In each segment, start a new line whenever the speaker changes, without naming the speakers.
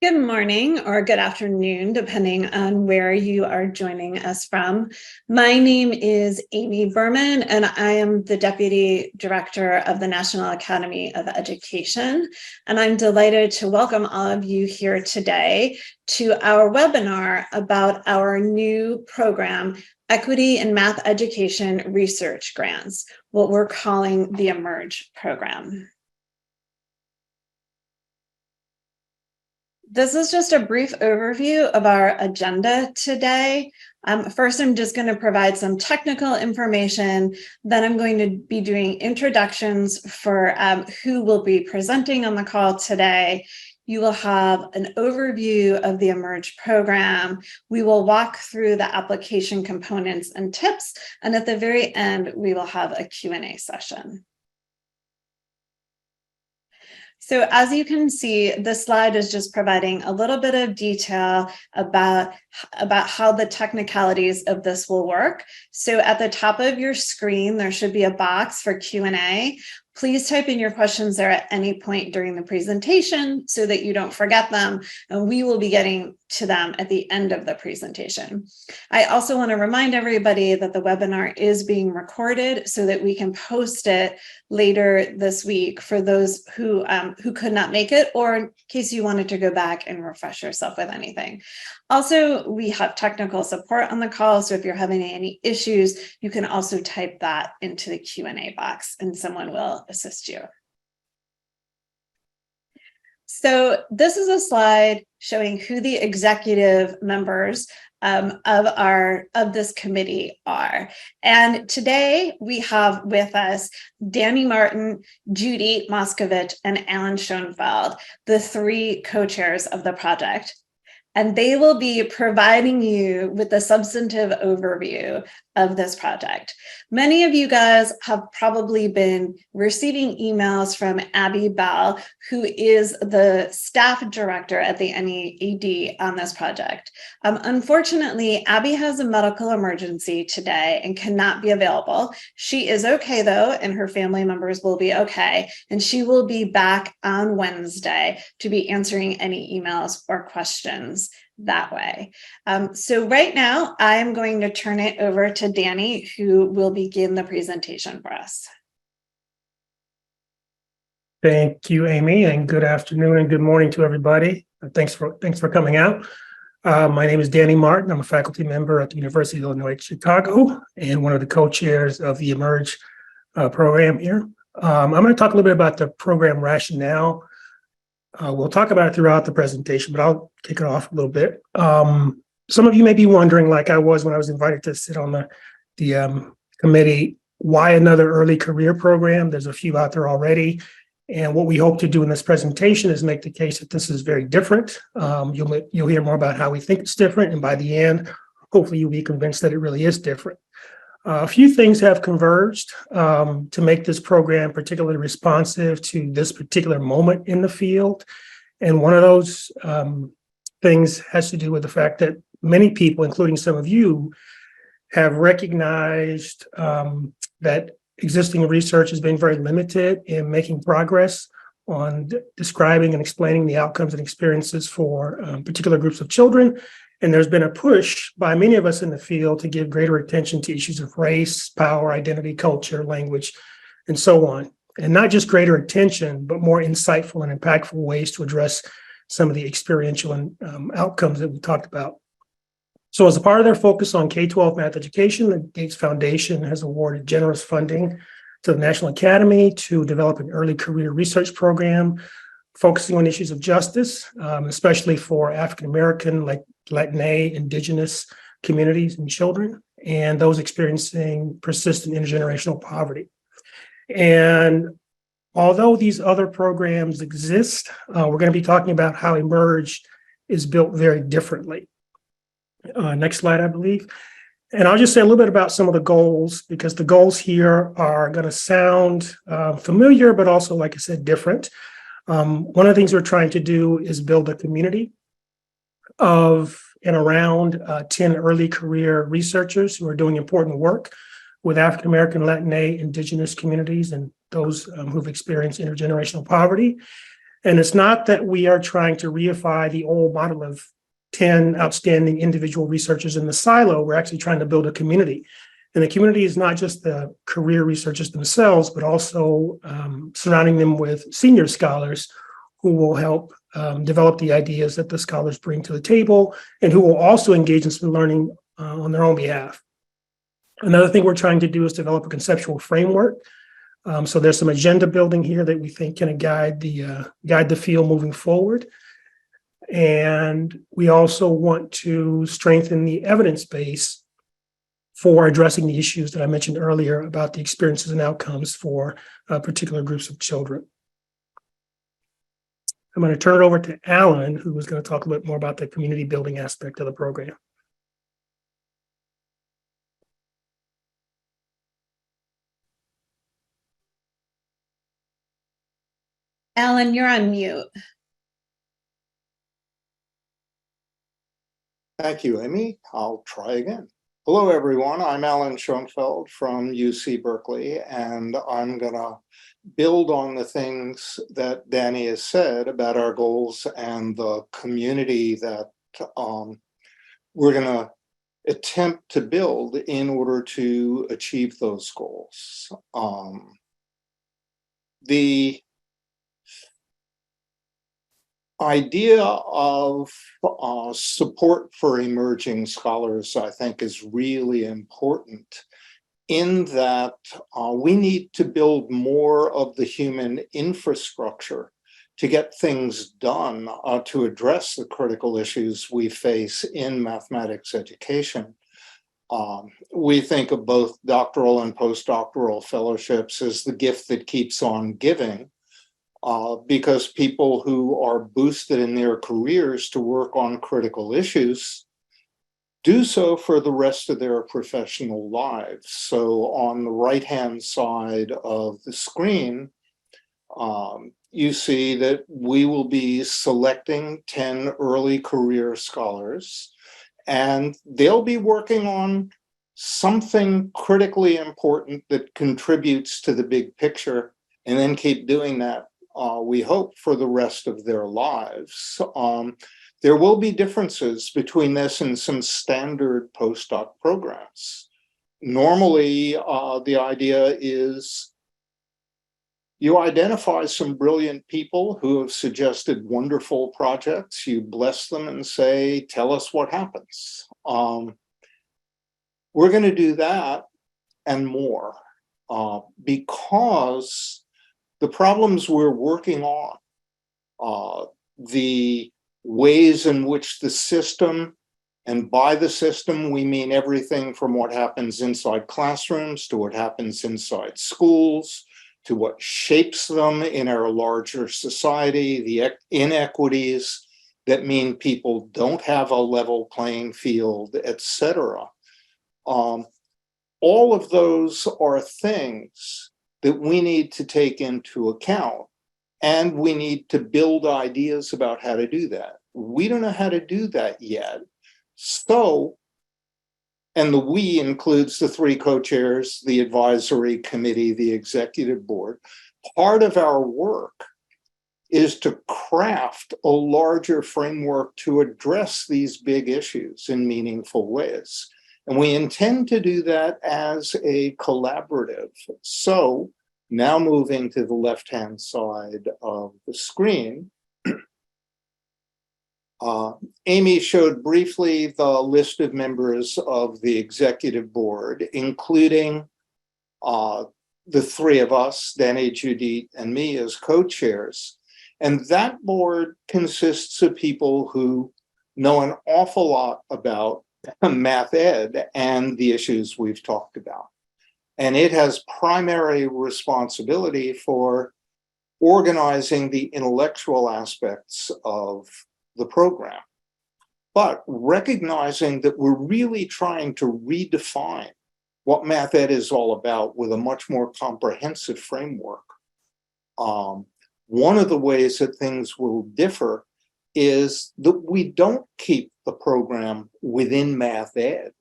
Good morning or good afternoon, depending on where you are joining us from. My name is Amy Berman, and I am the Deputy Director of the National Academy of Education. And I'm delighted to welcome all of you here today to our webinar about our new program, Equity in Math Education Research Grants, what we're calling the EMERG program. This is just a brief overview of our agenda today. First, I'm just going to provide some technical information. Then I'm going to be doing introductions for who will be presenting on the call today. You will have an overview of the EMERG program. We will walk through the application components and tips. And at the very end, we will have a Q&A session. So as you can see, this slide is just providing a little bit of detail about how the technicalities of this will work. So at the top of your screen, there should be a box for Q&A. Please type in your questions there at any point during the presentation so that you don't forget them, and we will be getting to them at the end of the presentation. I also want to remind everybody that the webinar is being recorded so that we can post it later this week for those who could not make it, or in case you wanted to go back and refresh yourself with anything. Also, we have technical support on the call, so if you're having any issues, you can also type that into the Q&A box and someone will assist you. So this is a slide showing who the executive members of this committee are. And today we have with us Danny Martin, Judy Moskovich, and Alan Schoenfeld, the three co-chairs of the project. And they will be providing you with a substantive overview of this project. Many of you guys have probably been receiving emails from Abby Bell, who is the staff director at the NEAD on this project. Unfortunately, Abby has a medical emergency today and cannot be available. She is okay though, and her family members will be okay. And she will be back on Wednesday to be answering any emails or questions that way. So right now, I'm going to turn it over to Danny, who will begin the presentation for us.
Thank you, Amy, and good afternoon and good morning to everybody. Thanks for coming out. My name is Danny Martin. I'm a faculty member at the University of Illinois at Chicago and one of the co-chairs of the EMERG program here. I'm going to talk a little bit about the program rationale. We'll talk about it throughout the presentation, but I'll kick it off a little bit. Some of you may be wondering, like I was when I was invited to sit on the committee, why another early career program? There's a few out there already. And what we hope to do in this presentation is make the case that this is very different. You'll hear more about how we think it's different. And by the end, hopefully you'll be convinced that it really is different. A few things have converged to make this program particularly responsive to this particular moment in the field. And one of those things has to do with the fact that many people, including some of you, have recognized that existing research has been very limited in making progress on describing and explaining the outcomes and experiences for particular groups of children. And there's been a push by many of us in the field to give greater attention to issues of race, power, identity, culture, language, and so on. And not just greater attention, but more insightful and impactful ways to address some of the experiential and outcomes that we talked about. So as a part of their focus on K-12 math education, the Gates Foundation has awarded generous funding to the National Academy to develop an early career research program focusing on issues of justice, especially for African-American, Latina, Indigenous communities and children, and those experiencing persistent intergenerational poverty. And although these other programs exist, we're going to be talking about how EMERG is built very differently. Next slide, I believe. And I'll just say a little bit about some of the goals, because the goals here are going to sound familiar, but also, like I said, different. One of the things we're trying to do is build a community of and around 10 early career researchers who are doing important work with African-American, Latina, Indigenous communities, and those who've experienced intergenerational poverty. And it's not that we are trying to reify the old model of 10 outstanding individual researchers in the silo. We're actually trying to build a community. And the community is not just the career researchers themselves, but also surrounding them with senior scholars who will help develop the ideas that the scholars bring to the table and who will also engage in some learning on their own behalf. Another thing we're trying to do is develop a conceptual framework. So there's some agenda building here that we think can guide the field moving forward. And we also want to strengthen the evidence base for addressing the issues that I mentioned earlier about the experiences and outcomes for particular groups of children. I'm going to turn it over to Alan, who is going to talk a bit more about the community building aspect of the program.
Alan, you're on mute.
Thank you, Amy. I'll try again. Hello, everyone. I'm Alan Schoenfeld from UC Berkeley, and I'm going to build on the things that Danny has said about our goals and the community that we're going to attempt to build in order to achieve those goals. The idea of support for emerging scholars, I think, is really important in that we need to build more of the human infrastructure to get things done to address the critical issues we face in mathematics education. We think of both doctoral and postdoctoral fellowships as the gift that keeps on giving. Because people who are boosted in their careers to work on critical issues do so for the rest of their professional lives. So on the right-hand side of the screen, you see that we will be selecting 10 early career scholars, and they'll be working on something critically important that contributes to the big picture, and then keep doing that we hope for the rest of their lives. There will be differences between this and some standard postdoc programs. Normally, the idea is you identify some brilliant people who have suggested wonderful projects, you bless them and say, tell us what happens. We're going to do that and more because the problems we're working on, the ways in which the system, and by the system, we mean everything from what happens inside classrooms to what happens inside schools, to what shapes them in our larger society, the inequities that mean people don't have a level playing field, etc. All of those are things that we need to take into account, and we need to build ideas about how to do that. We don't know how to do that yet. So, and the we includes the 3 co-chairs, the advisory committee, the executive board. Part of our work is to craft a larger framework to address these big issues in meaningful ways. And we intend to do that as a collaborative. So now moving to the left-hand side of the screen, Amy showed briefly the list of members of the executive board, including the 3 of us, Danny, Judith, and me as co-chairs. And that board consists of people who know an awful lot about math ed and the issues we've talked about. And it has primary responsibility for organizing the intellectual aspects of the program, but recognizing that we're really trying to redefine what math ed is all about with a much more comprehensive framework. One of the ways that things will differ is that we don't keep the program within math ed.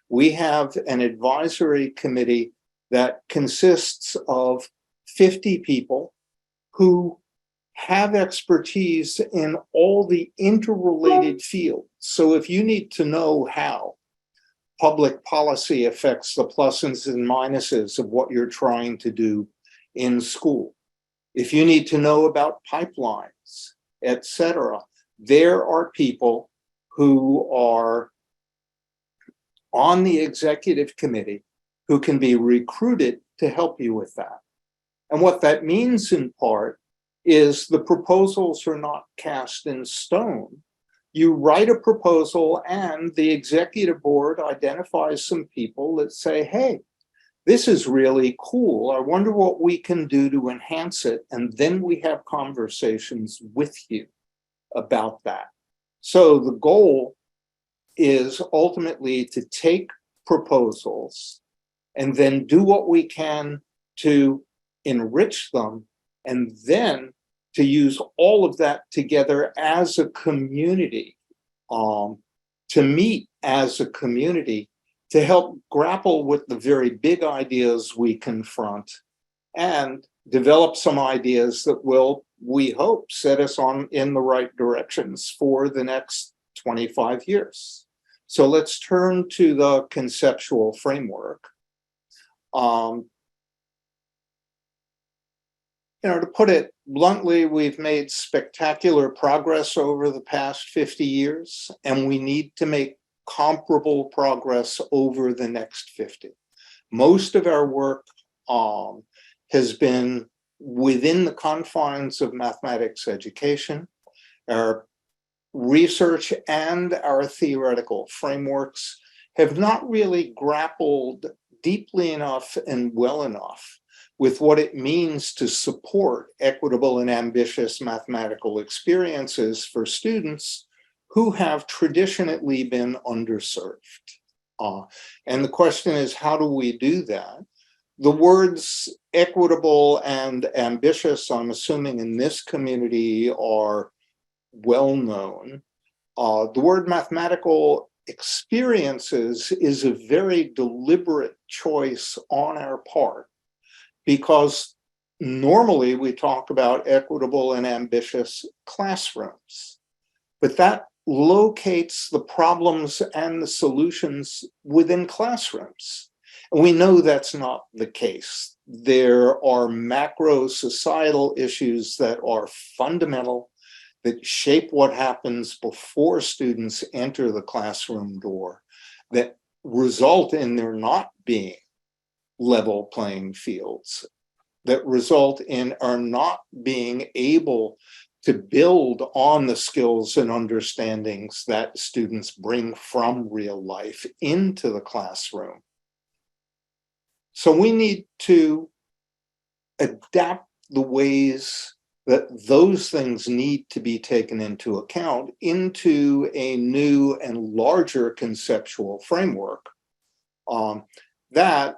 We have an advisory committee that consists of 50 people who have expertise in all the interrelated fields. So if you need to know how public policy affects the pluses and minuses of what you're trying to do in school, if you need to know about pipelines, etc., there are people who are on the executive committee who can be recruited to help you with that. And what that means in part is the proposals are not cast in stone. You write a proposal and the executive board identifies some people that say, hey, this is really cool. I wonder what we can do to enhance it. And then we have conversations with you about that. So the goal is ultimately to take proposals and then do what we can to enrich them, and then to use all of that together as a community, to meet as a community, to help grapple with the very big ideas we confront and develop some ideas that will, we hope, set us on in the right directions for the next 25 years. So let's turn to the conceptual framework. To put it bluntly, we've made spectacular progress over the past 50 years, and we need to make comparable progress over the next 50. Most of our work has been within the confines of mathematics education. Our research and our theoretical frameworks have not really grappled deeply enough and well enough with what it means to support equitable and ambitious mathematical experiences for students who have traditionally been underserved. And the question is, how do we do that? The words equitable and ambitious, I'm assuming in this community, are well known. The word mathematical experiences is a very deliberate choice on our part, because normally we talk about equitable and ambitious classrooms, but that locates the problems and the solutions within classrooms. And we know that's not the case. There are macro societal issues that are fundamental, that shape what happens before students enter the classroom door, that result in there not being level playing fields, that result in our not being able to build on the skills and understandings that students bring from real life into the classroom. So we need to adapt the ways that those things need to be taken into account into a new and larger conceptual framework that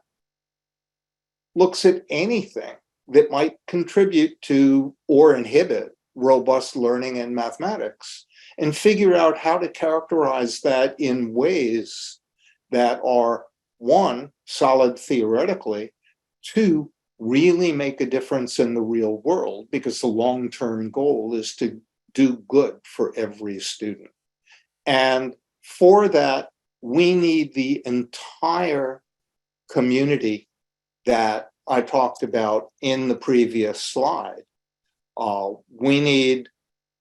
looks at anything that might contribute to or inhibit robust learning in mathematics, and figure out how to characterize that in ways that are, one, solid theoretically, two, really make a difference in the real world, because the long-term goal is to do good for every student. And for that, we need the entire community that I talked about in the previous slide. We need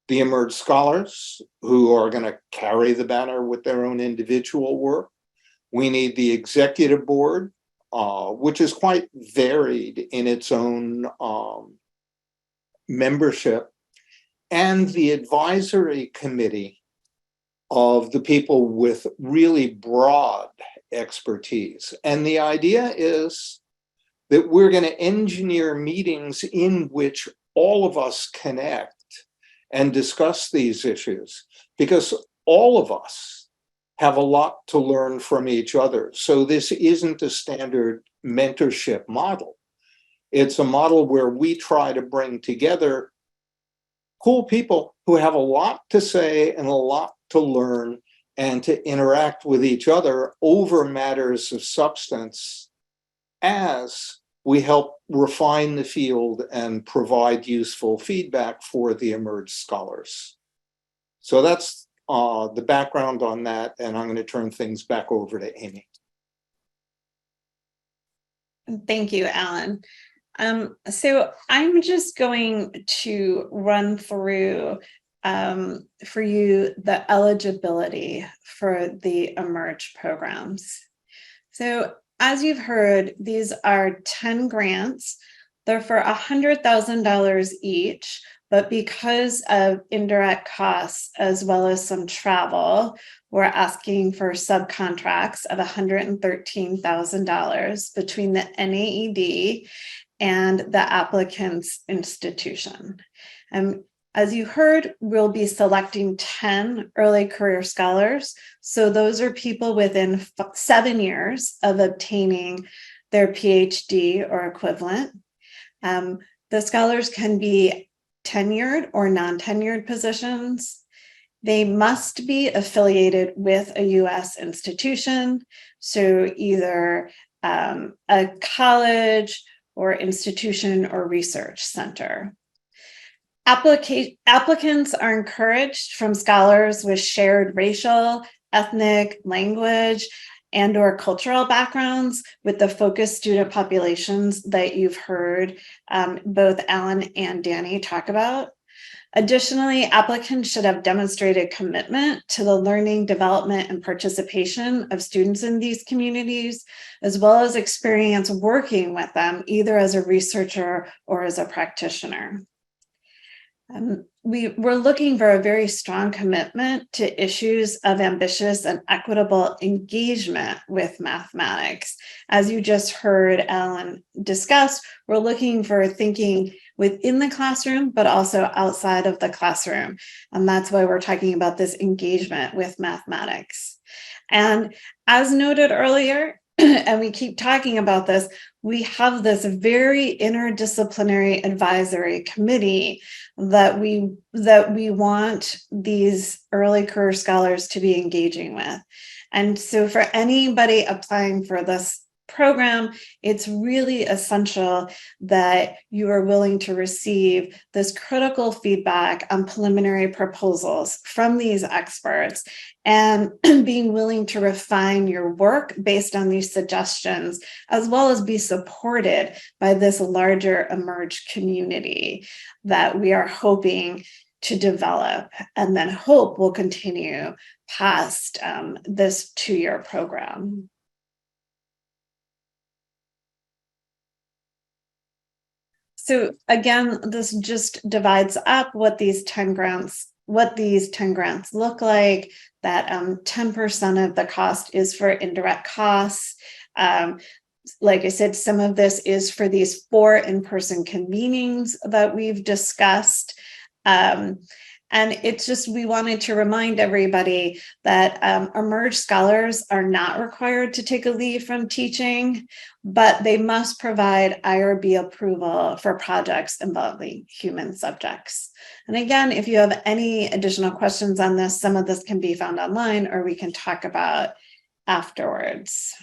the EMERG scholars who are going to carry the banner with their own individual work. We need the executive board, which is quite varied in its own membership, and the advisory committee of the people with really broad expertise. And the idea is that we're going to engineer meetings in which all of us connect and discuss these issues, because all of us have a lot to learn from each other. So this isn't a standard mentorship model. It's a model where we try to bring together cool people who have a lot to say and a lot to learn, and to interact with each other over matters of substance as we help refine the field and provide useful feedback for the EMERG scholars. So that's the background on that, and I'm going to turn things back over to Amy.
Thank you, Alan. So I'm just going to run through for you the eligibility for the EMERG programs. So as you've heard, these are 10 grants. They're for $100,000 each, but because of indirect costs as well as some travel, we're asking for subcontracts of $113,000 between the NAED and the applicant's institution. As you heard, we'll be selecting 10 early career scholars. So those are people within 7 years of obtaining their PhD or equivalent. The scholars can be tenured or non-tenured positions. They must be affiliated with a US institution. So either a college or institution or research center. Applicants are encouraged from scholars with shared racial, ethnic, language, and or cultural backgrounds with the focused student populations that you've heard both Alan and Danny talk about. Additionally, applicants should have demonstrated commitment to the learning, development, and participation of students in these communities, as well as experience working with them, either as a researcher or as a practitioner. We're looking for a very strong commitment to issues of ambitious and equitable engagement with mathematics. As you just heard Alan discuss, we're looking for thinking within the classroom, but also outside of the classroom. And that's why we're talking about this engagement with mathematics. And as noted earlier, and we keep talking about this, we have this very interdisciplinary advisory committee that we want these early career scholars to be engaging with. And so for anybody applying for this program, it's really essential that you are willing to receive this critical feedback on preliminary proposals from these experts and being willing to refine your work based on these suggestions, as well as be supported by this larger EMERG community that we are hoping to develop and then hope will continue past this 2-year program. So again, this just divides up what these 10 grants look like. That 10% of the cost is for indirect costs. Like I said, some of this is for these 4 in-person convenings that we've discussed. And it's just, we wanted to remind everybody that EMERG scholars are not required to take a leave from teaching, but they must provide IRB approval for projects involving human subjects. And again, if you have any additional questions on this, some of this can be found online or we can talk about afterwards.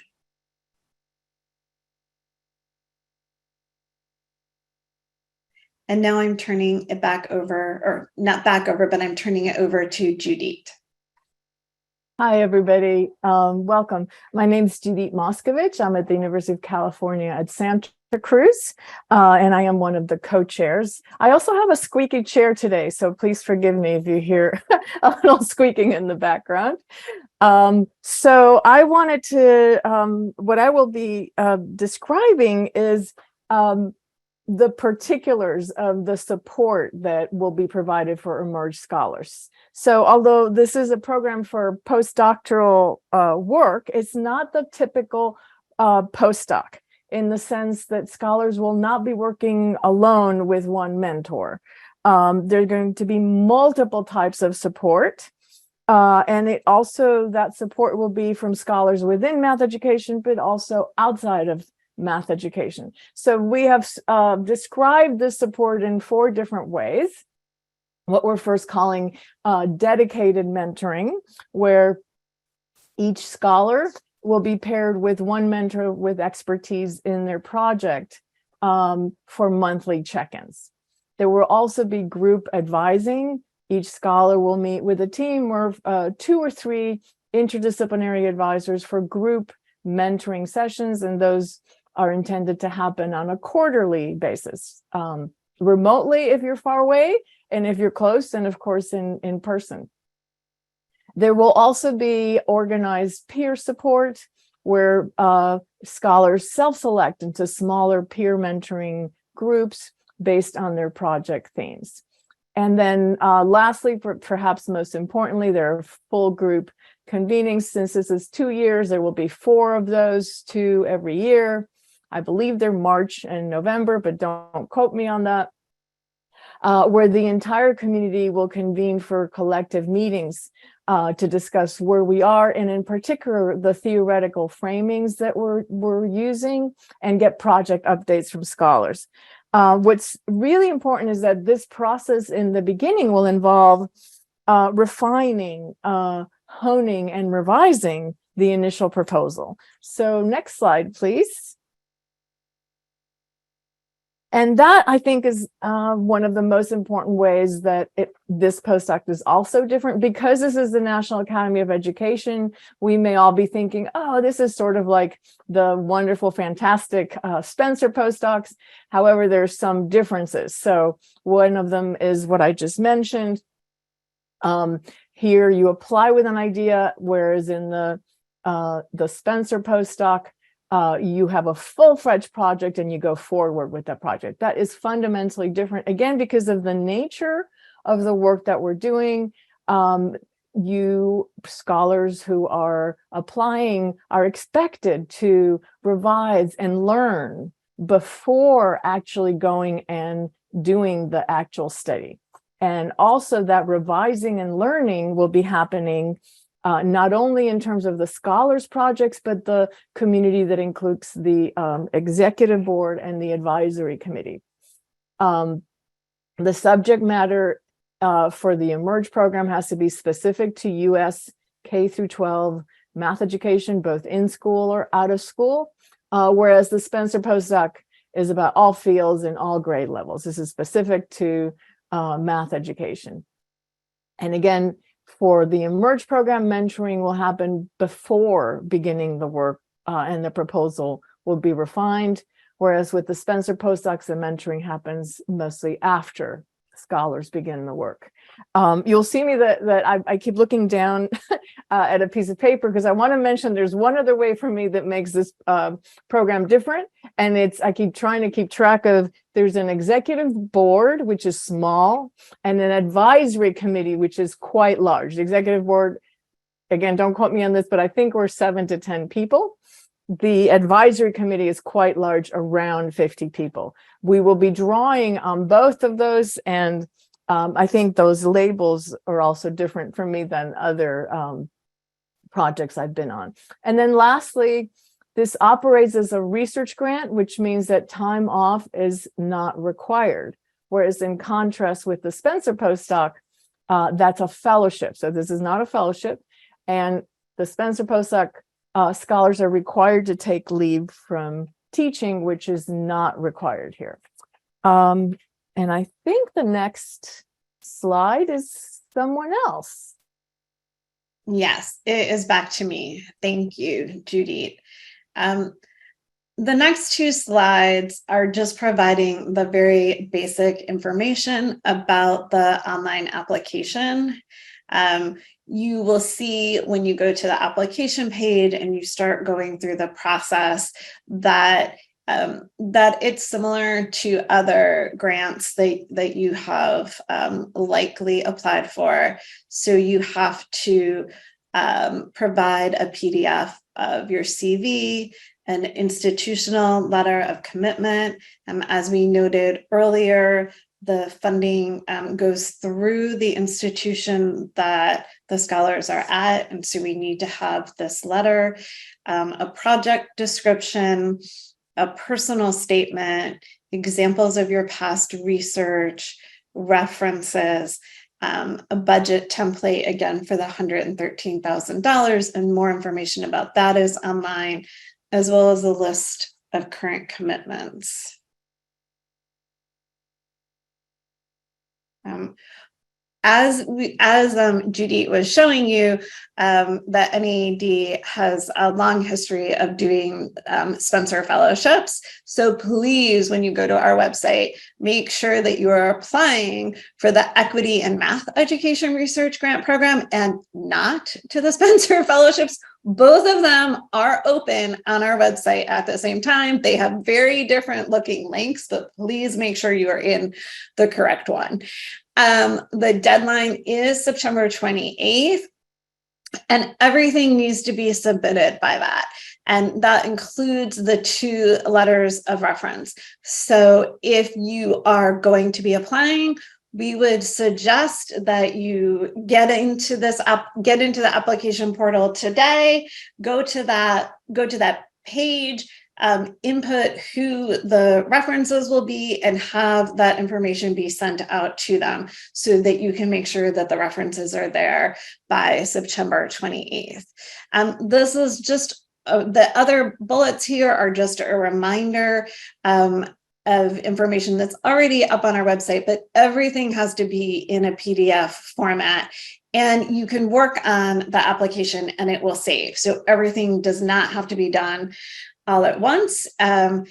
And now I'm turning it back over, or not back over, but I'm turning it over to Judith.
Hi, everybody. Welcome. My name is Judith Moskovich. I'm at the University of California at Santa Cruz, and I am one of the co-chairs. I also have a squeaky chair today, so please forgive me if you hear a little squeaking in the background. So I wanted to, what I will be describing is the particulars of the support that will be provided for EMERG scholars. So although this is a program for postdoctoral work, it's not the typical postdoc in the sense that scholars will not be working alone with one mentor. There are going to be multiple types of support. And it also, that support will be from scholars within math education, but also outside of math education. So we have described this support in 4 different ways. What we're first calling dedicated mentoring, where each scholar will be paired with one mentor with expertise in their project. for monthly check-ins. There will also be group advising. Each scholar will meet with a team or 2 or 3 interdisciplinary advisors for group mentoring sessions, and those are intended to happen on a quarterly basis, remotely if you're far away, and if you're close, and of course in person. There will also be organized peer support where scholars self-select into smaller peer mentoring groups based on their project themes. And then lastly, perhaps most importantly, there are full group convenings. Since this is 2 years, there will be 4 of those, 2 every year. I believe they're March and November, but don't quote me on that, where the entire community will convene for collective meetings to discuss where we are, and in particular, the theoretical framings that we're using, and get project updates from scholars. What's really important is that this process in the beginning will involve refining, honing, and revising the initial proposal. So next slide, please. And that, I think, is one of the most important ways that this postdoc is also different. Because this is the National Academy of Education, we may all be thinking, oh, this is sort of like the wonderful, fantastic Spencer postdocs. However, there's some differences. So one of them is what I just mentioned. Here you apply with an idea, whereas in the Spencer postdoc, you have a full-fledged project and you go forward with that project. That is fundamentally different, again, because of the nature of the work that we're doing. You scholars who are applying are expected to revise and learn before actually going and doing the actual study. And also that revising and learning will be happening not only in terms of the scholars' projects, but the community that includes the executive board and the advisory committee. The subject matter for the EMERG program has to be specific to U.S. K through 12 math education, both in school or out of school, whereas the Spencer postdoc is about all fields and all grade levels. This is specific to math education. And again, for the EMERG program, mentoring will happen before beginning the work, and the proposal will be refined, whereas with the Spencer postdocs, the mentoring happens mostly after scholars begin the work. You'll see me that I keep looking down at a piece of paper because I want to mention there's one other way for me that makes this program different, and I keep trying to keep track of. There's an executive board, which is small, and an advisory committee, which is quite large. The executive board, again, don't quote me on this, but I think we're 7 to 10 people. The advisory committee is quite large, around 50 people. We will be drawing on both of those, and I think those labels are also different for me than other projects I've been on. And then lastly, this operates as a research grant, which means that time off is not required. Whereas in contrast with the Spencer postdoc, that's a fellowship. So this is not a fellowship. And the Spencer postdoc scholars are required to take leave from teaching, which is not required here. And I think the next slide is someone else.
Yes, it is back to me. Thank you, Judith. The next 2 slides are just providing the very basic information about the online application. You will see when you go to the application page and you start going through the process that it's similar to other grants that you have likely applied for. So you have to provide a PDF of your CV, an institutional letter of commitment. As we noted earlier, the funding goes through the institution that the scholars are at, and so we need to have this letter, a project description, a personal statement, examples of your past research, references, a budget template, again, for the $113,000, and more information about that is online, as well as a list of current commitments. As Judy was showing you, that NAD has a long history of doing Spencer Fellowships. So please, when you go to our website, make sure that you are applying for the Equity in Math Education Research Grant Program and not to the Spencer Fellowships. Both of them are open on our website at the same time. They have very different looking links, but please make sure you are in the correct one. The deadline is September 28th, and everything needs to be submitted by that. And that includes the 2 letters of reference. So if you are going to be applying, we would suggest that you get into the application portal today, go to that page, input who the references will be, and have that information be sent out to them so that you can make sure that the references are there by September 28th. This is just the other bullets here are just a reminder of information that's already up on our website, but everything has to be in a PDF format. And you can work on the application and it will save. So everything does not have to be done all at once, as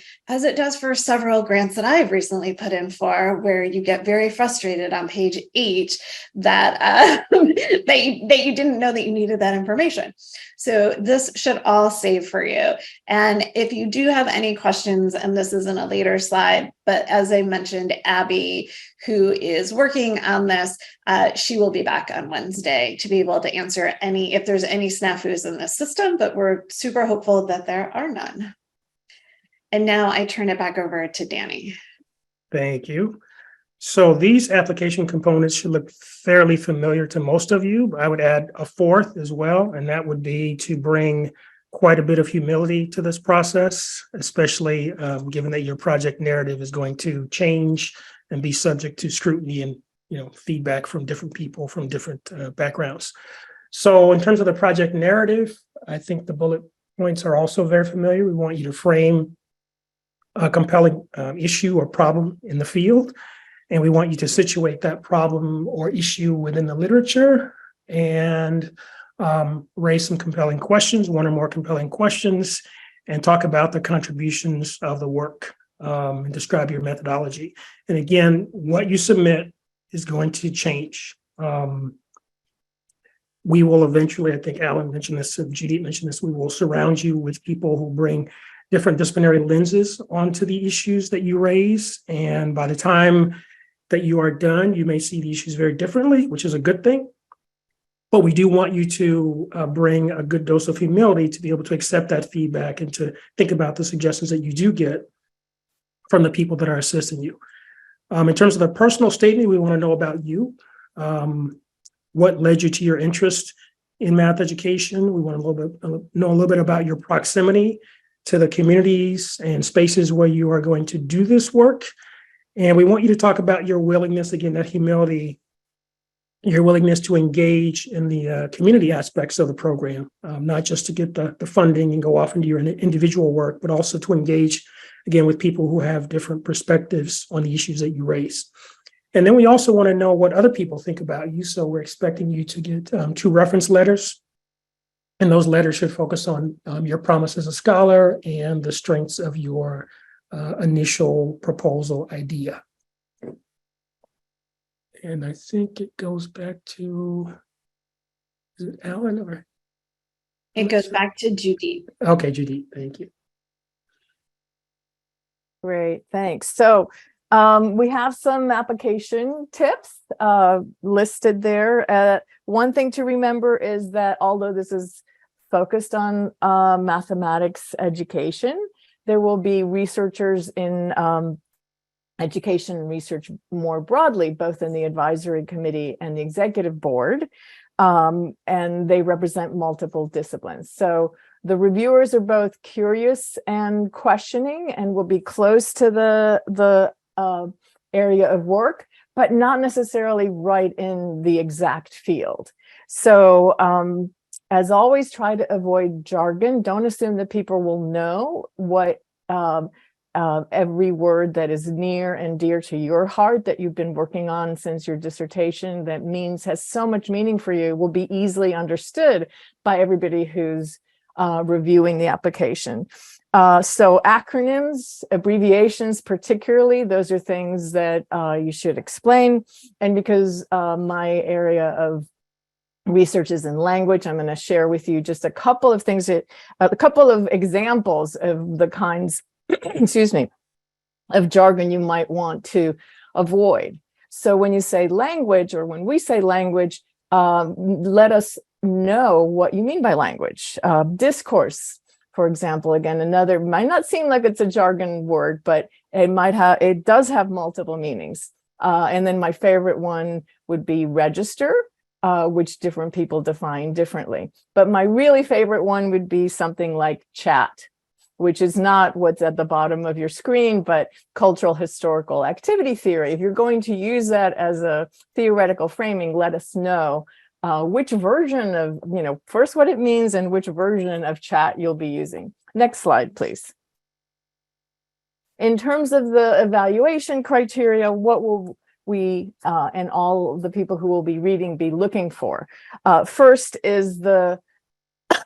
it does for several grants that I've recently put in for, where you get very frustrated on page 8 that that you didn't know that you needed that information. So this should all save for you. And if you do have any questions, and this is in a later slide, but as I mentioned, Abby, who is working on this, she will be back on Wednesday to be able to answer if there's any snafus in the system, but we're super hopeful that there are none. And now I turn it back over to Danny.
Thank you. So these application components should look fairly familiar to most of you. I would add a 4th as well, and that would be to bring quite a bit of humility to this process, especially given that your project narrative is going to change and be subject to scrutiny and feedback from different people from different backgrounds. So in terms of the project narrative, I think the bullet points are also very familiar. We want you to frame a compelling issue or problem in the field, and we want you to situate that problem or issue within the literature and raise some compelling questions, 1 or more compelling questions, and talk about the contributions of the work and describe your methodology. And again, what you submit is going to change. We will eventually, I think Alan mentioned this, Judy mentioned this, we will surround you with people who bring different disciplinary lenses onto the issues that you raise. And by the time that you are done, you may see the issues very differently, which is a good thing. But we do want you to bring a good dose of humility to be able to accept that feedback and to think about the suggestions that you do get from the people that are assisting you. In terms of the personal statement, we want to know about you. What led you to your interest in math education? We want to know a little bit about your proximity to the communities and spaces where you are going to do this work. And we want you to talk about your willingness, again, that humility, your willingness to engage in the community aspects of the program, not just to get the funding and go off and do your individual work, but also to engage, again, with people who have different perspectives on the issues that you raise. And then we also want to know what other people think about you. So we're expecting you to get 2 reference letters. And those letters should focus on your promise as a scholar and the strengths of your initial proposal idea. And I think it goes back to, is it Alan or?
It goes back to Judy.
Okay, Judy, thank you.
Great, thanks. So we have some application tips listed there. One thing to remember is that although this is focused on mathematics education, there will be researchers in education and research more broadly, both in the advisory committee and the executive board, and they represent multiple disciplines. So the reviewers are both curious and questioning and will be close to the area of work, but not necessarily right in the exact field. So as always, try to avoid jargon. Don't assume that people will know what every word that is near and dear to your heart that you've been working on since your dissertation that has so much meaning for you will be easily understood by everybody who's reviewing the application. So acronyms, abbreviations particularly, those are things that you should explain. And because my area of research is in language, I'm going to share with you just a couple of things, a couple of examples of the kinds, excuse me, of jargon you might want to avoid. So when you say language, or when we say language, let us know what you mean by language. Discourse, for example, again, another might not seem like it's a jargon word, but it does have multiple meanings. And then my favorite one would be register, which different people define differently. But my really favorite one would be something like chat, which is not what's at the bottom of your screen, but cultural historical activity theory. If you're going to use that as a theoretical framing, let us know which version of, first what it means and which version of chat you'll be using. Next slide, please. In terms of the evaluation criteria, what will we and all the people who will be reading be looking for? First is the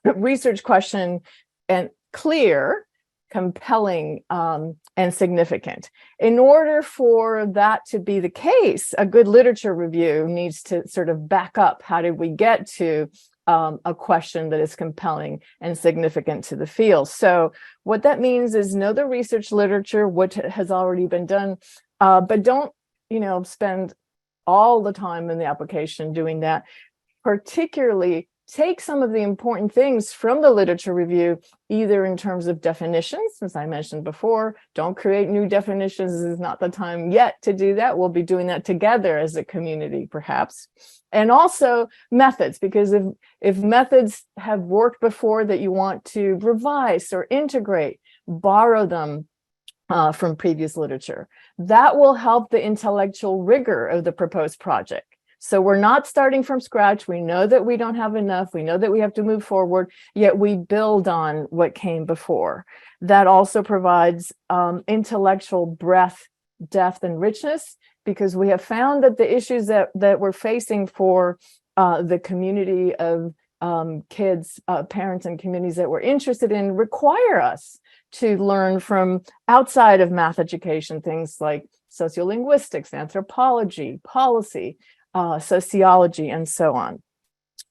research question and clear, compelling, and significant. In order for that to be the case, a good literature review needs to sort of back up how did we get to a question that is compelling and significant to the field. So what that means is know the research literature, what has already been done, but don't spend all the time in the application doing that. Particularly take some of the important things from the literature review, either in terms of definitions, as I mentioned before. Don't create new definitions. This is not the time yet to do that. We'll be doing that together as a community, perhaps. And also methods, because if methods have worked before that you want to revise or integrate, borrow them from previous literature. That will help the intellectual rigor of the proposed project. So we're not starting from scratch. We know that we don't have enough. We know that we have to move forward, yet we build on what came before. That also provides intellectual breadth, depth, and richness, because we have found that the issues that we're facing for the community of kids, parents, and communities that we're interested in require us to learn from outside of math education, things like sociolinguistics, anthropology, policy, sociology, and so on.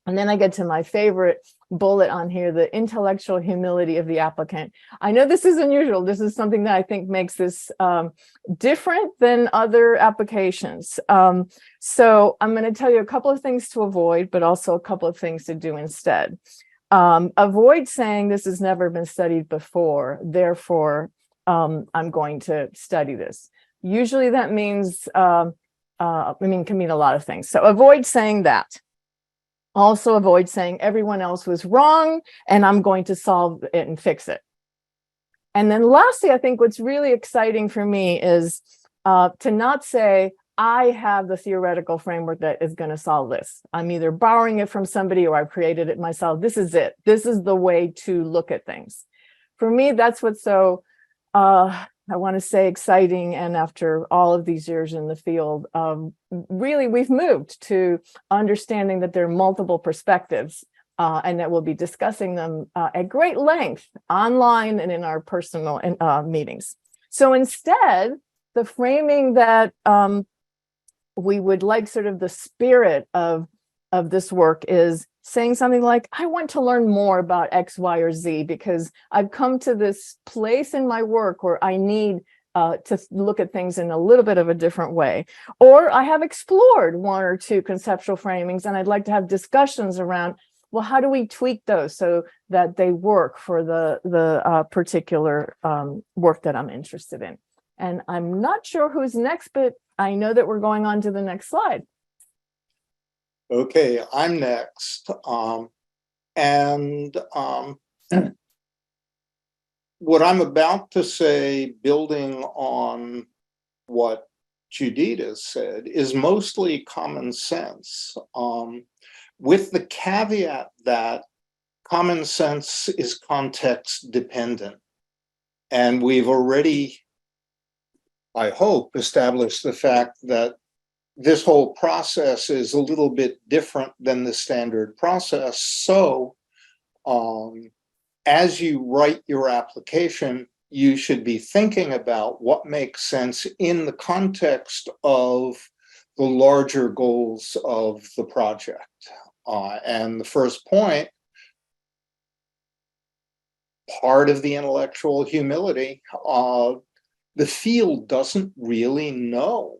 And then I get to my favorite bullet on here, the intellectual humility of the applicant. I know this is unusual. This is something that I think makes this different than other applications. So I'm going to tell you a couple of things to avoid, but also a couple of things to do instead. Avoid saying this has never been studied before, therefore I'm going to study this. Usually that means, can mean a lot of things. So avoid saying that. Also avoid saying everyone else was wrong and I'm going to solve it and fix it. And then lastly, I think what's really exciting for me is to not say, I have the theoretical framework that is going to solve this. I'm either borrowing it from somebody or I've created it myself. This is it. This is the way to look at things. For me, that's what's so, I want to say, exciting. And after all of these years in the field, really, we've moved to understanding that there are multiple perspectives and that we'll be discussing them at great length online and in our personal meetings. So instead, the framing that we would like, sort of the spirit of this work, is saying something like, I want to learn more about X, Y, or Z, because I've come to this place in my work where I need to look at things in a little bit of a different way. Or I have explored one or two conceptual framings and I'd like to have discussions around, well, how do we tweak those so that they work for the particular work that I'm interested in? And I'm not sure who's next, but I know that we're going on to the next slide.
Okay, I'm next. What I'm about to say, building on what Judita said, is mostly common sense, with the caveat that common sense is context dependent. And we've already I hope, establish the fact that this whole process is a little bit different than the standard process. So as you write your application, you should be thinking about what makes sense in the context of the larger goals of the project. And the first point, part of the intellectual humility, the field doesn't really know.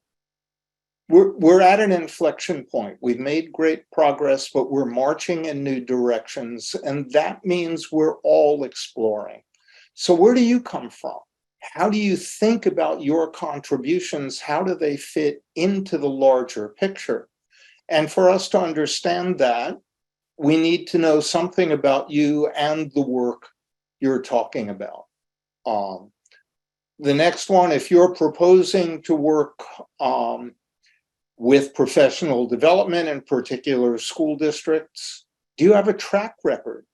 We're at an inflection point. We've made great progress, but we're marching in new directions, and that means we're all exploring. So where do you come from? How do you think about your contributions? How do they fit into the larger picture? And for us to understand that, we need to know something about you and the work you're talking about. The next one, if you're proposing to work with professional development in particular school districts, do you have a track record?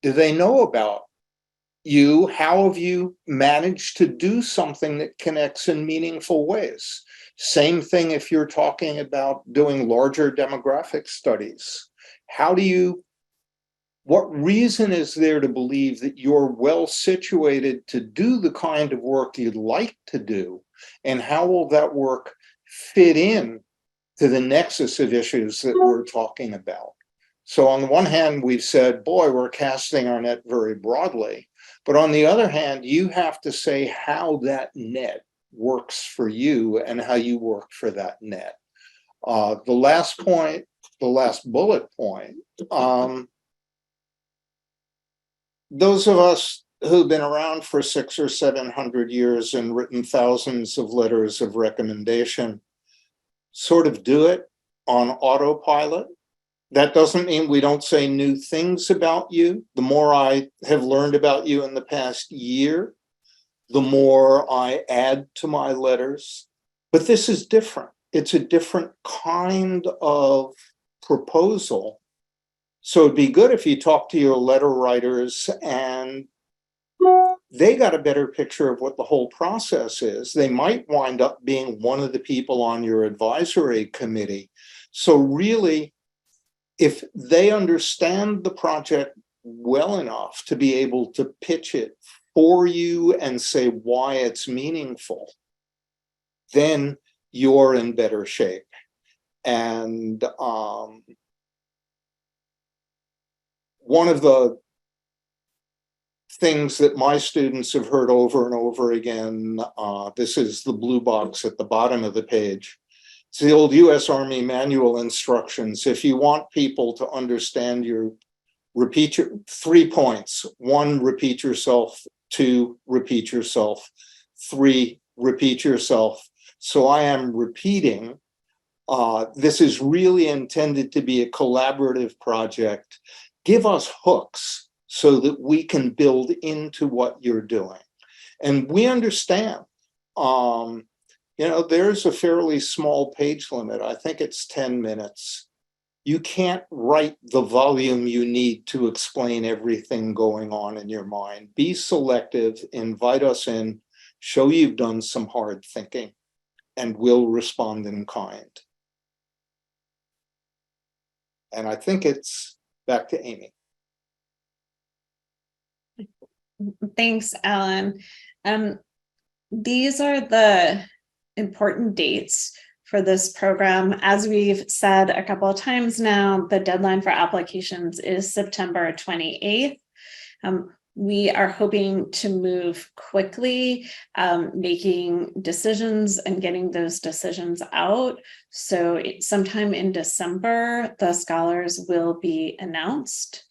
Do they know about you? How have you managed to do something that connects in meaningful ways? Same thing if you're talking about doing larger demographic studies. What reason is there to believe that you're well situated to do the kind of work you'd like to do? And how will that work fit in to the nexus of issues that we're talking about? So on the one hand, we've said, boy, we're casting our net very broadly. But on the other hand, you have to say how that net works for you and how you work for that net. The last point, the last bullet point, those of us who've been around for 600 or 700 years and written thousands of letters of recommendation sort of do it on autopilot. That doesn't mean we don't say new things about you. The more I have learned about you in the past year, the more I add to my letters. But this is different. It's a different kind of proposal. So it'd be good if you talk to your letter writers and they got a better picture of what the whole process is. They might wind up being one of the people on your advisory committee. So really, if they understand the project well enough to be able to pitch it for you and say why it's meaningful, then you're in better shape. And one of the things that my students have heard over and over again, this is the blue box at the bottom of the page. It's the old US Army manual instructions. If you want people to understand repeat your 3 points. 1, repeat yourself. 2, repeat yourself. 3, repeat yourself. So I am repeating. This is really intended to be a collaborative project. Give us hooks so that we can build into what you're doing. And we understand, there's a fairly small page limit. I think it's 10 minutes. You can't write the volume you need to explain everything going on in your mind. Be selective, invite us in, show you've done some hard thinking, and we'll respond in kind. And I think it's back to Amy.
Thanks, Alan. These are the important dates for this program. As we've said a couple of times now, the deadline for applications is September 28th. We are hoping to move quickly, making decisions and getting those decisions out. So sometime in December, the scholars will be announced.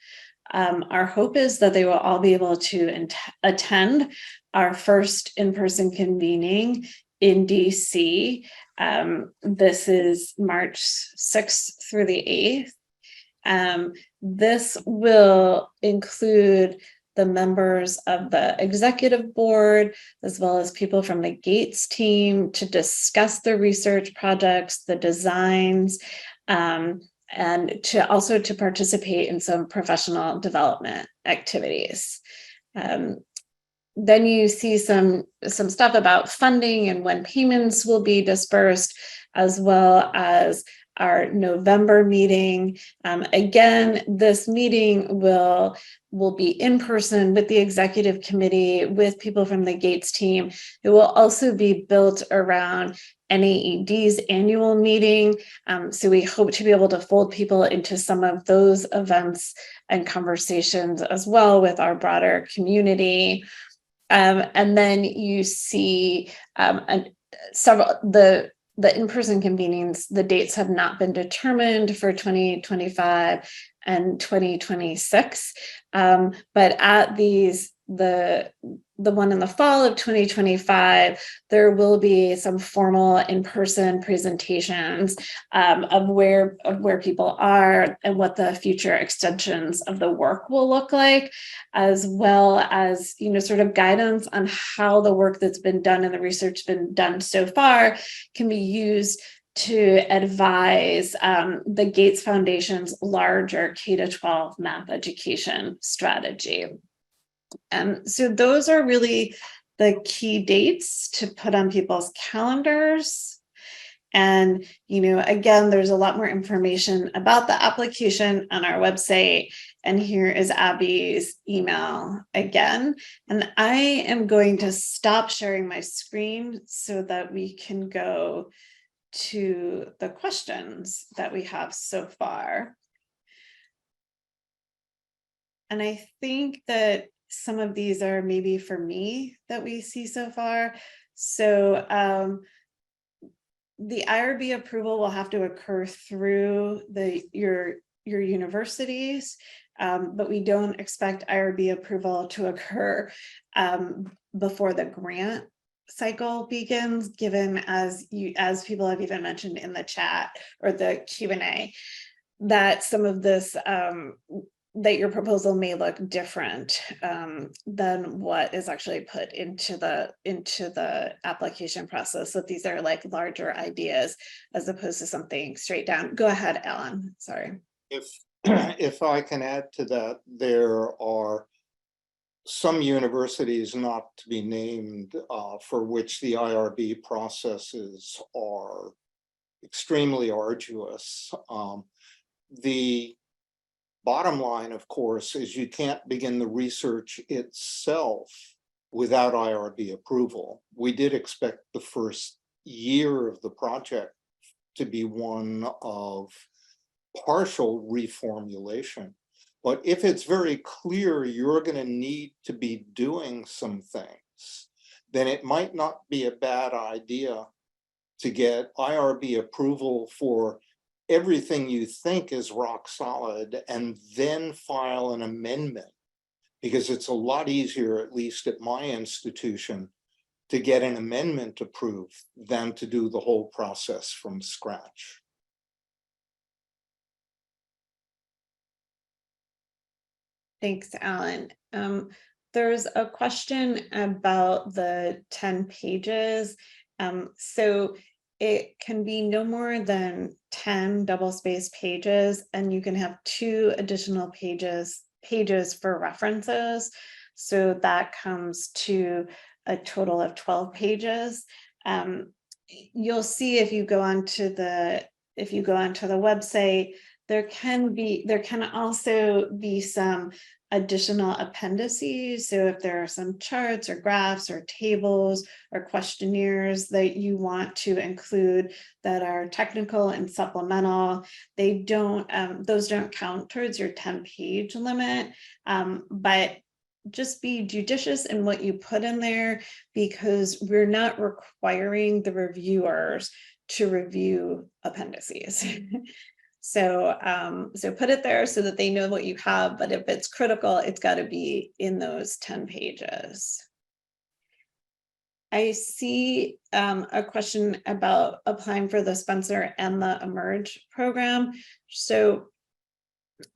Our hope is that they will all be able to attend our first in-person convening in DC. This is March 6th through the 8th. This will include the members of the executive board, as well as people from the Gates team to discuss the research projects, the designs, and to participate in some professional development activities. then you see some stuff about funding and when payments will be dispersed, as well as our November meeting. Again, this meeting will be in person with the executive committee, with people from the Gates team. It will also be built around NAED's annual meeting. So we hope to be able to fold people into some of those events and conversations as well with our broader community. And then you see several the in-person convenings. The dates have not been determined for 2025 and 2026, but at the one in the fall of 2025, there will be some formal in-person presentations of where people are and what the future extensions of the work will look like, as well as, sort of guidance on how the work that's been done and the research been done so far can be used to advise the Gates Foundation's larger K-12 math education strategy. So those are really the key dates to put on people's calendars. And, again, there's a lot more information about the application on our website. And here is Abby's email again. And I am going to stop sharing my screen so that we can go to the questions that we have so far. And I think that some of these are maybe for me that we see so far. So the IRB approval will have to occur through your universities, but we don't expect IRB approval to occur before the grant cycle begins, given as people have even mentioned in the chat or the Q&A, that some of this that your proposal may look different than what is actually put into the application process. So these are like larger ideas as opposed to something straight down. Go ahead, Ellen. Sorry.
If I can add to that, there are some universities not to be named for which the IRB processes are extremely arduous. The bottom line, of course, is you can't begin the research itself without IRB approval. We did expect the first year of the project to be one of partial reformulation. But if it's very clear you're going to need to be doing some things, then it might not be a bad idea to get IRB approval for everything you think is rock solid and then file an amendment, because it's a lot easier, at least at my institution, to get an amendment approved than to do the whole process from scratch.
Thanks, Alan. There's a question about the 10 pages. So it can be no more than 10 double-spaced pages, and you can have 2 additional pages for references. So that comes to a total of 12 pages. You'll see if you go onto the website, there can also be some additional appendices. So if there are some charts or graphs or tables or questionnaires that you want to include that are technical and supplemental, those don't count towards your 10-page limit. But just be judicious in what you put in there, because we're not requiring the reviewers to review appendices. So put it there so that they know what you have, but if it's critical, it's got to be in those 10 pages. I see a question about applying for the Spencer and the EMERG program. So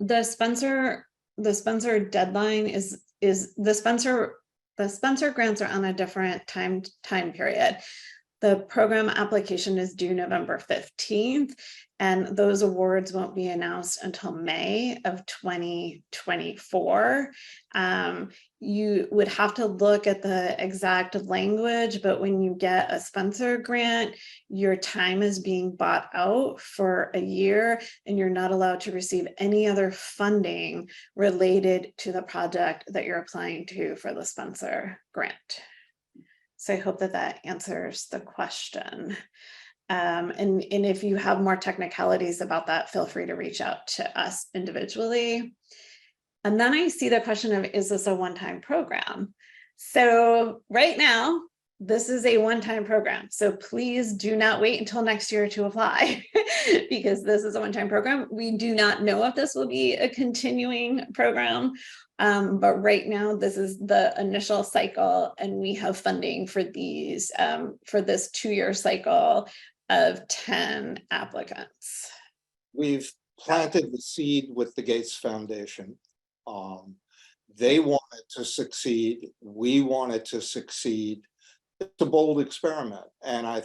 the Spencer deadline is the Spencer grants are on a different time period. The program application is due November 15th, and those awards won't be announced until May of 2024. You would have to look at the exact language, but when you get a Spencer grant, your time is being bought out for a year, and you're not allowed to receive any other funding related to the project that you're applying to for the Spencer grant. So I hope that that answers the question. And if you have more technicalities about that, feel free to reach out to us individually. And then I see the question of, is this a one-time program? So right now, this is a one-time program. So please do not wait until next year to apply because this is a one-time program. We do not know if this will be a continuing program, but right now this is the initial cycle, and we have funding for these for this 2-year cycle of 10 applicants.
We've planted the seed with the Gates Foundation. They wanted to succeed. We wanted to succeed. It's a bold experiment, and I,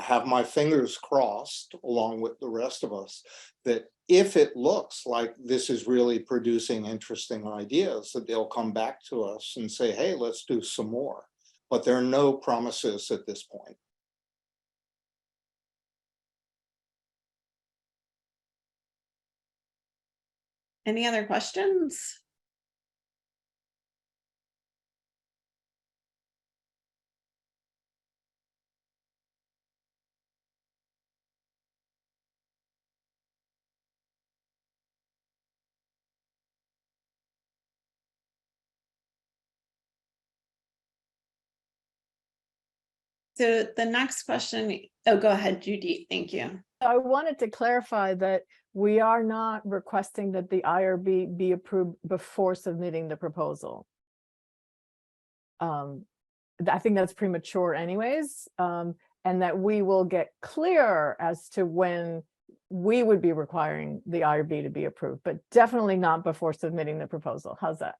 have my fingers crossed, along with the rest of us, that if it looks like this is really producing interesting ideas, that they'll come back to us and say, hey, let's do some more. But there are no promises at this point.
Any other questions? So the next question, oh, go ahead, Judy, thank you.
I wanted to clarify that we are not requesting that the IRB be approved before submitting the proposal. I think that's premature anyways, and that we will get clearer as to when we would be requiring the IRB to be approved, but definitely not before submitting the proposal. How's that?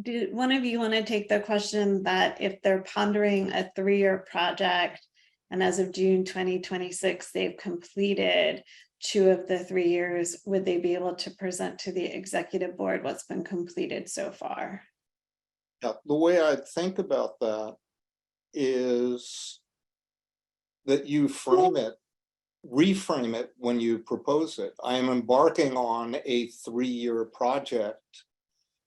Do one of you want to take the question that if they're pondering a 3-year project and as of June 2026, they've completed 2 of the 3 years, would they be able to present to the executive board what's been completed so far?
Yeah, the way I think about that is that you reframe it when you propose it. I am embarking on a 3-year project.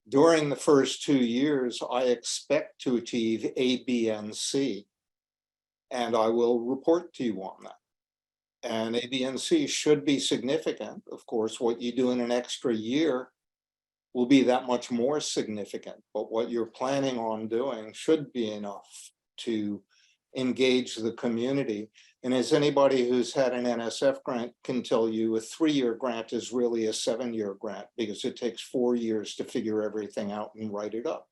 During the first 2 years, I expect to achieve A, B, and C, and I will report to you on that. And A, B, and C should be significant. Of course, what you do in an extra year will be that much more significant, but what you're planning on doing should be enough to engage the community. And as anybody who's had an NSF grant can tell you, a 3-year grant is really a 7-year grant because it takes 4 years to figure everything out and write it up.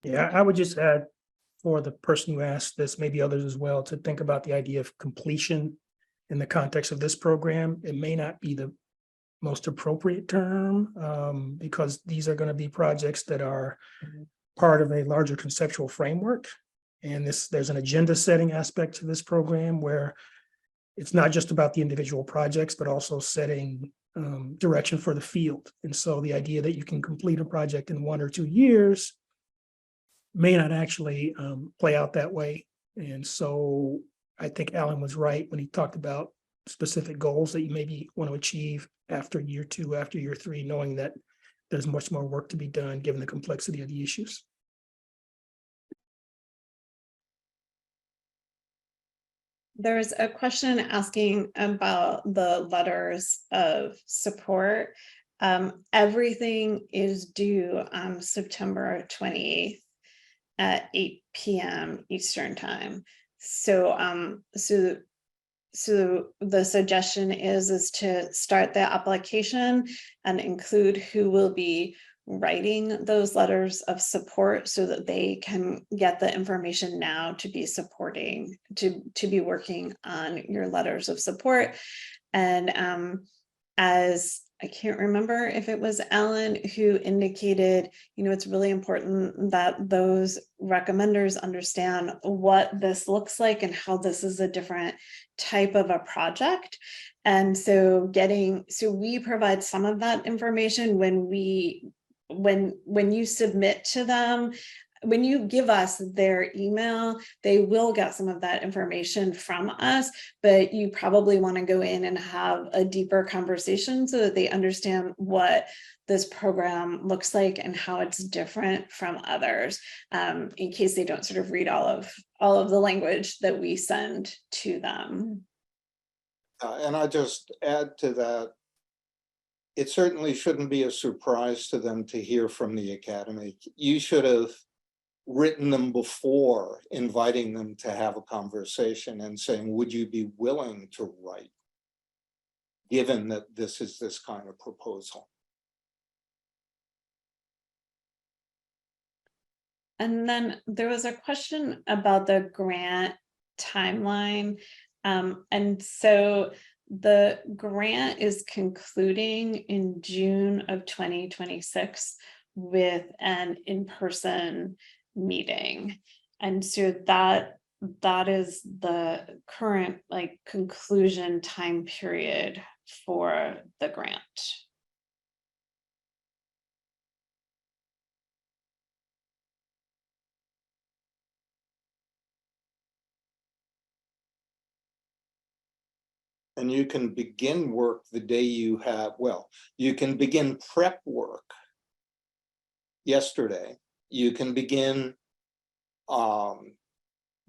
Yeah, I would just add for the person who asked this, maybe others as well, to think about the idea of completion in the context of this program. It may not be the most appropriate term because these are going to be projects that are part of a larger conceptual framework. And there's an agenda setting aspect to this program where it's not just about the individual projects, but also setting direction for the field. And so the idea that you can complete a project in 1 or 2 years may not actually play out that way. And so I think Alan was right when he talked about specific goals that you maybe want to achieve after year 2, after year 3, knowing that there's much more work to be done given the complexity of the issues.
There's a question asking about the letters of support. Everything is due on September 28th at 8 p.m. Eastern time. So the suggestion is to start the application and include who will be writing those letters of support so that they can get the information now to be supporting, to be working on your letters of support. And as I can't remember if it was Alan who indicated, it's really important that those recommenders understand what this looks like and how this is a different type of a project. And so we provide some of that information when you submit to them. When you give us their email, they will get some of that information from us, but you probably want to go in and have a deeper conversation so that they understand what this program looks like and how it's different from others, in case they don't sort of read all of the language that we send to them.
And I just add to that, it certainly shouldn't be a surprise to them to hear from the Academy. You should have written them before, inviting them to have a conversation and saying, would you be willing to write, given that this is this kind of proposal?
And then there was a question about the grant timeline. And so the grant is concluding in June of 2026 with an in-person meeting. And so that is the current conclusion time period for the grant.
And you can begin work the day you have, you can begin prep work yesterday. You can begin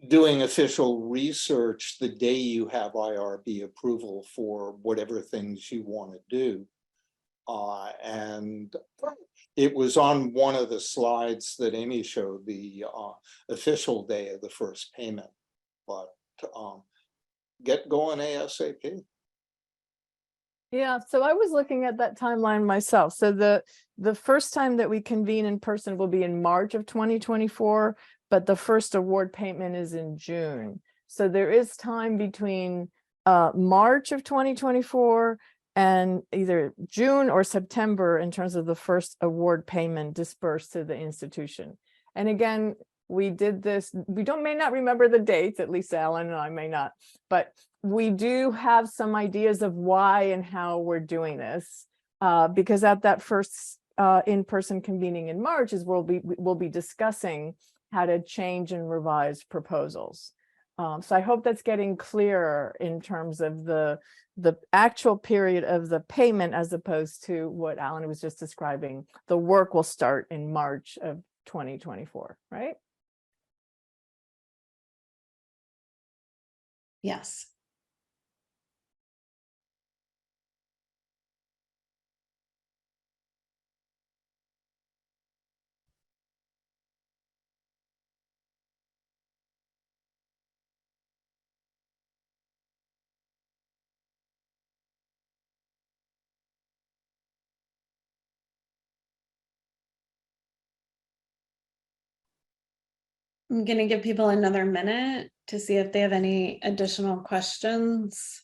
doing official research the day you have IRB approval for whatever things you want to do. And it was on one of the slides that Amy showed, the official day of the first payment, but get going ASAP.
Yeah, so I was looking at that timeline myself. So the first time that we convene in person will be in March of 2024, but the first award payment is in June. So there is time between March of 2024 and either June or September in terms of the first award payment dispersed to the institution. And again, we did this, may not remember the dates, at least Alan and I may not, but we do have some ideas of why and how we're doing this, because at that first in-person convening in March is where we'll be discussing how to change and revise proposals. So I hope that's getting clearer in terms of the actual period of the payment as opposed to what Alan was just describing. The work will start in March of 2024, right?
Yes. I'm going to give people another minute to see if they have any additional questions.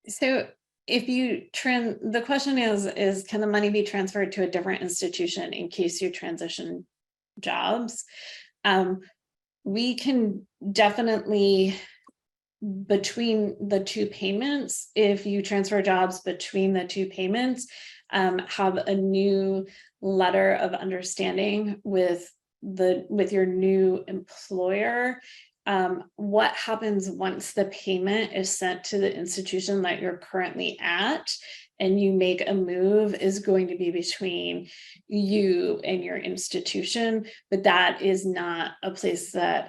So if the question is can the money be transferred to a different institution in case you transition jobs? We can definitely, between the two payments, if you transfer jobs between the two payments, have a new letter of understanding with your new employer. What happens once the payment is sent to the institution that you're currently at and you make a move is going to be between you and your institution, but that is not a place that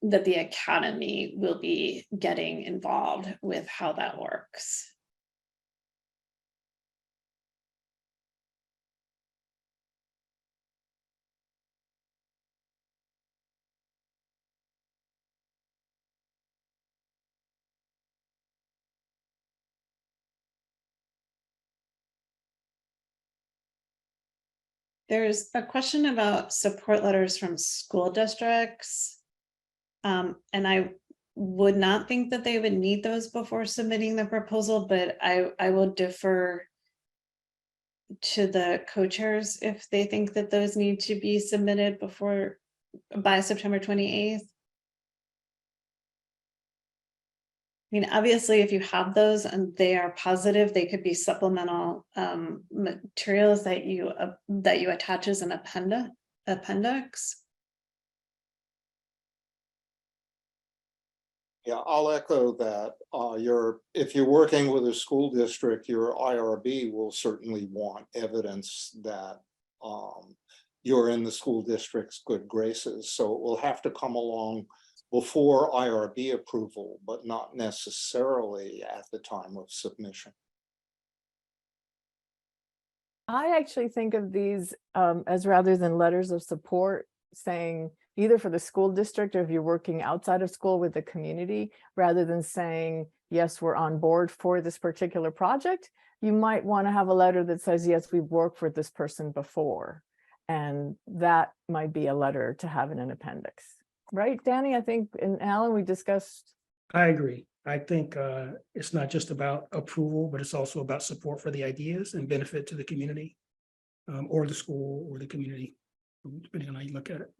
that the Academy will be getting involved with how that works. There's a question about support letters from school districts. And I would not think that they would need those before submitting the proposal, but I will defer to the co-chairs if they think that those need to be submitted by September 28th. I mean, obviously, if you have those and they are positive, they could be supplemental materials that you attach as an appendix.
Yeah, I'll echo that. If you're working with a school district, your IRB will certainly want evidence that you're in the school district's good graces. So it will have to come along before IRB approval, but not necessarily at the time of submission.
I actually think of these as rather than letters of support, saying either for the school district or if you're working outside of school with the community, rather than saying, yes, we're on board for this particular project, you might want to have a letter that says, yes, we've worked with this person before. And that might be a letter to have in an appendix. Right, Danny? I think, and Alan, we discussed.
I agree. I think it's not just about approval, but it's also about support for the ideas and benefit to the community or the school or the community, depending on how you look at it.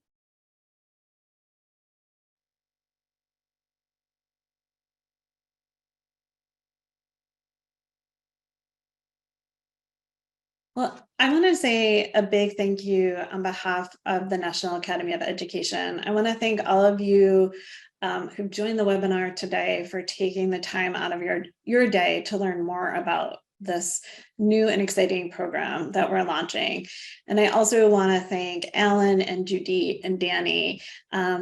Well, I want to say a big thank you on behalf of the National Academy of Education. I want to thank all of you who've joined the webinar today for taking the time out of your day to learn more about this new and exciting program that we're launching. And I also want to thank Alan and Judy and Danny,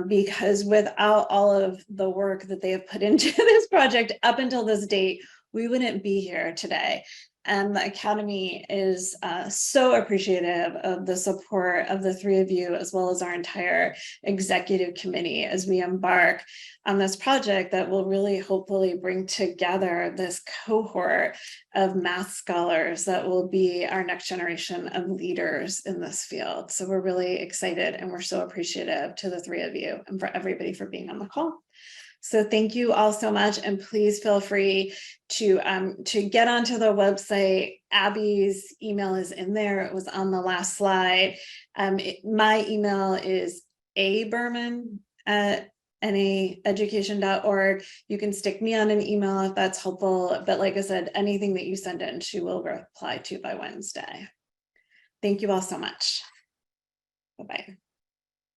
because without all of the work that they have put into this project up until this date, we wouldn't be here today. And the Academy is so appreciative of the support of the three of you, as well as our entire executive committee, as we embark on this project that will really hopefully bring together this cohort of math scholars that will be our next generation of leaders in this field. So we're really excited, and we're so appreciative to the three of you and for everybody for being on the call. So thank you all so much, and please feel free to get onto the website. Abby's email is in there. It was on the last slide. My email is aberman@naeducation.org. You can stick me on an email if that's helpful. But like I said, anything that you send in, she will reply to by Wednesday. Thank you all so much. Bye-bye.